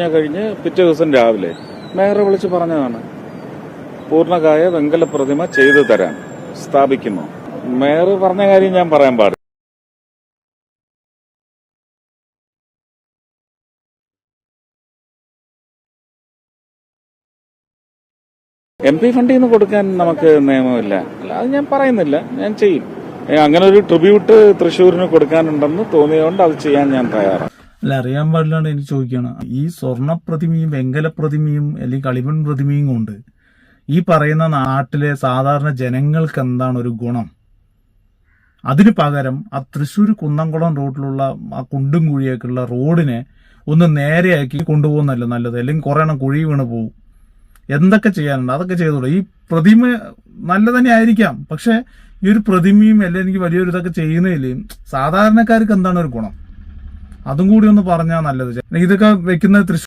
ഞാൻ കഴിഞ്ഞ് പിറ്റേ ദിവസം രാവിലെ മേയറെ വിളിച്ച് പറഞ്ഞതാണ്, പൂർണ്ണകായ വെങ്കല പ്രതിമ ചെയ്തു തരാൻ സ്ഥാപിക്കുന്നു. മേയർ പറഞ്ഞ കാര്യം ഞാൻ പറയാൻ പാടില്ല. MP ഫണ്ടിൽ നിന്ന് കൊടുക്കാൻ നമുക്ക് നിയമമില്ല. അത് ഞാൻ പറയുന്നില്ല, ഞാൻ ചെയ്യും. അങ്ങനെ ഒരു ട്രിബ്യൂട്ട് തൃശ്ശൂരിന് കൊടുക്കാനുണ്ടെന്ന് തോന്നിയതുകൊണ്ട് അത് ചെയ്യാൻ ഞാൻ തയ്യാറാണ്. അല്ല, അറിയാൻ പാടില്ലാണ്ട് എനിക്ക് ചോദിക്കുകയാണ്. ഈ സ്വർണ്ണ പ്രതിമയും വെങ്കല പ്രതിമയും അല്ലെങ്കിൽ കളിമൺ പ്രതിമയും കൊണ്ട് ഈ പറയുന്ന നാട്ടിലെ സാധാരണ ജനങ്ങൾക്ക് എന്താണ് ഒരു ഗുണം? അതിനു പകരം ആ തൃശ്ശൂർ കുന്നംകുളം റോഡിലുള്ള ആ കുണ്ടും കുഴിയൊക്കെയുള്ള റോഡിനെ ഒന്ന് നേരെയാക്കി കൊണ്ടുപോകുന്നല്ല നല്ലത്. അല്ലെങ്കിൽ കുറെ എണ്ണം കുഴി വീണ് പോകും. എന്തൊക്കെ ചെയ്യാനുണ്ട് അതൊക്കെ ചെയ്തോളൂ. ഈ പ്രതിമ നല്ല തന്നെ ആയിരിക്കാം, പക്ഷെ ഈ ഒരു പ്രതിമയും അല്ലെങ്കിൽ എനിക്ക് വലിയൊരു ഇതൊക്കെ ചെയ്യുന്നതിൽ സാധാരണക്കാർക്ക് എന്താണ് ഒരു ഗുണം? അതും കൂടി ഒന്ന് പറഞ്ഞാൽ നല്ലത്. ഇതൊക്കെ വെക്കുന്നത്